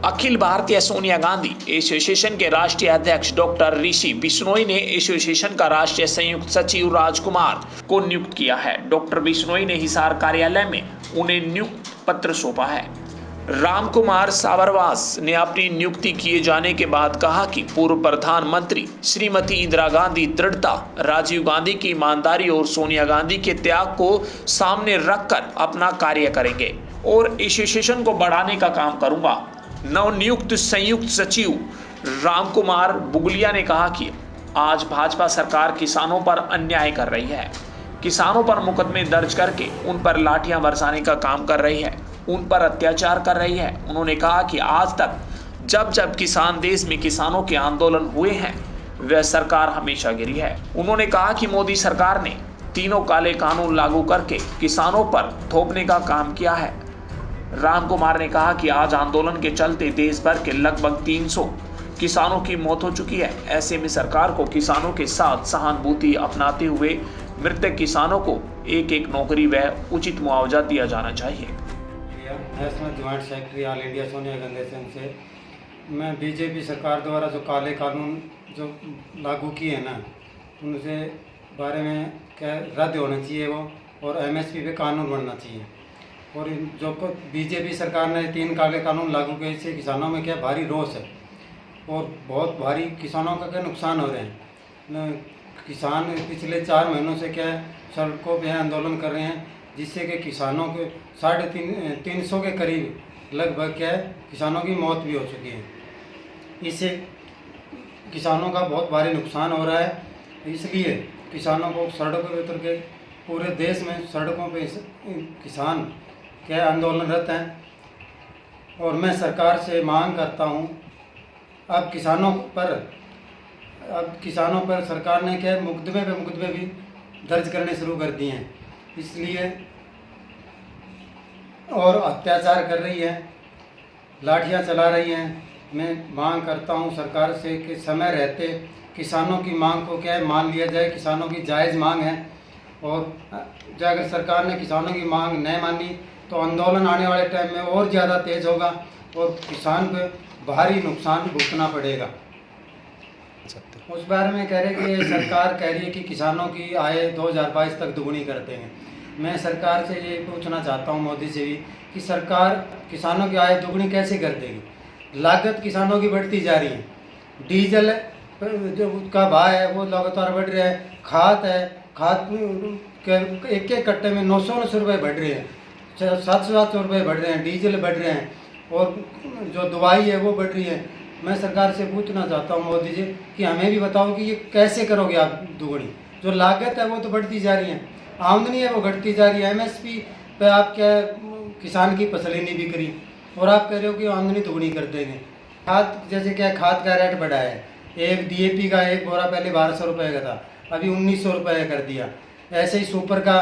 Akhil Bharatiya Sonia Gandhi association के राष्ट्रीय अध्यक्ष डॉक्टर ऋषि बिश्नोई ने एसोसिएशन का राष्ट्रीय संयुक्त सचिव राजकुमार को नियुक्त किया है। डॉक्टर बिश्नोई ने हिसार कार्यालय में उन्हें नियुक्ति पत्र सौंपा है। रामकुमार साबरवास ने अपनी नियुक्ति किए जाने के बाद कहा कि पूर्व प्रधानमंत्री श्रीमती इंदिरा गांधी दृढ़ता, राजीव गांधी की ईमानदारी और सोनिया गांधी के त्याग को सामने रखकर अपना कार्य करेंगे और एसोसिएशन को बढ़ाने का काम करूंगा। नवनियुक्त संयुक्त सचिव रामकुमार बुगलिया ने कहा कि आज भाजपा सरकार किसानों पर अन्याय कर रही है, किसानों पर मुकदमे दर्ज करके उन पर लाठियां बरसाने का काम कर रही है, उन पर अत्याचार कर रही है। उन्होंने कहा कि आज तक जब जब किसान देश में किसानों के आंदोलन हुए हैं, वह सरकार हमेशा गिरी है। उन्होंने कहा कि मोदी सरकार ने तीनों काले कानून लागू करके किसानों पर थोपने का काम किया है। रामकुमार ने कहा कि आज आंदोलन के चलते देश भर के लगभग 300 किसानों की मौत हो चुकी है। ऐसे में सरकार को किसानों के साथ सहानुभूति अपनाते हुए मृतक किसानों को एक एक नौकरी व उचित मुआवजा दिया जाना चाहिए। National joint secretary all India Sonia Gandhi से मैं बीजेपी सरकार द्वारा जो काले कानून जो लागू किए हैं ना, उनसे बारे में क्या रद्द होना चाहिए वो, और एमएसपी पे कानून बनना चाहिए। और जो बीजेपी सरकार ने 3 काले कानून लागू किए, इससे किसानों में क्या भारी रोष है और बहुत भारी किसानों का क्या नुकसान हो रहे हैं। किसान पिछले 4 महीनों से क्या सड़कों पे आंदोलन कर रहे हैं, जिससे कि किसानों के 350 के करीब लगभग क्या किसानों की मौत भी हो चुकी है। इससे किसानों का बहुत भारी नुकसान हो रहा है। इसलिए किसानों को सड़कों पर उतर के पूरे देश में सड़कों पे किसान क्या आंदोलनरत हैं। और मैं सरकार से मांग करता हूं, अब किसानों पर सरकार ने क्या मुकदमे भी दर्ज करने शुरू कर दिए हैं, इसलिए और अत्याचार कर रही है, लाठियां चला रही हैं। मैं मांग करता हूं सरकार से कि समय रहते किसानों की मांग को क्या मान लिया जाए। किसानों की जायज़ मांग है, और अगर सरकार ने किसानों की मांग नहीं मानी तो आंदोलन आने वाले टाइम में और ज़्यादा तेज़ होगा और किसान को भारी नुकसान भुगतना पड़ेगा। उस बारे में कह रहे कि सरकार कह रही है कि किसानों की आय 2022 तक दुगनी कर देंगे। मैं सरकार से ये पूछना चाहता हूँ, मोदी से भी, कि सरकार किसानों की आय दुगनी कैसे कर देगी। लागत किसानों की बढ़ती जा रही है, डीजल जो का भाव है वो लगातार बढ़ रहा है, खाद एक कट्टे में 900 रुपये बढ़ रहे हैं, 700 रुपये बढ़ रहे हैं, डीजल बढ़ रहे हैं, और जो दवाई है वो बढ़ रही है। मैं सरकार से पूछना चाहता हूँ मोदी जी कि हमें भी बताओ कि ये कैसे करोगे आप दुगनी। जो लागत है वो तो बढ़ती जा रही है, आमदनी है वो घटती जा रही है। एमएसपी पे आप क्या किसान की फसल ही नहीं बिक रही, और आप कह रहे हो कि आमदनी दुगनी कर देंगे। खाद जैसे क्या खाद का रेट बढ़ा है, एक डीएपी का एक बोरा पहले 1200 रुपये का था, अभी 1900 रुपये कर दिया। ऐसे ही सुपर का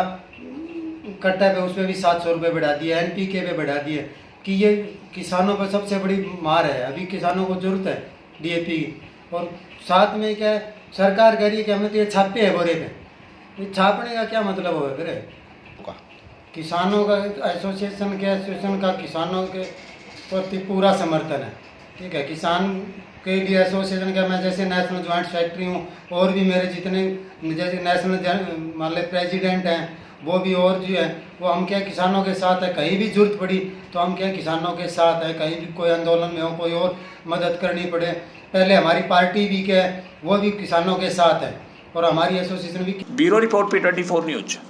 कट्टा पे उस पर भी 700 रुपये बढ़ा दिया, एनपीके पे बढ़ा दिया। कि ये किसानों पर सबसे बड़ी मार है। अभी किसानों को जरूरत है डीएपी की, और साथ में क्या है सरकार कह रही है कि हमें तो ये छापे है बोरे पे। ये छापने का क्या मतलब होगा फिर? किसानों का एसोसिएशन का किसानों के प्रति पूरा समर्थन है, ठीक है। किसान के लिए एसोसिएशन का मैं जैसे नेशनल ज्वाइंट सेक्रेटरी हूँ, और भी मेरे जितने जैसे नेशनल मान लो प्रेसिडेंट हैं वो भी, और जो है वो हम क्या किसानों के साथ है। कहीं भी जरूरत पड़ी तो हम क्या किसानों के साथ है। कहीं भी कोई आंदोलन में हो, कोई और मदद करनी पड़े, पहले हमारी पार्टी भी क्या है वो भी किसानों के साथ है, और हमारी एसोसिएशन भी। Bureau report P24 news.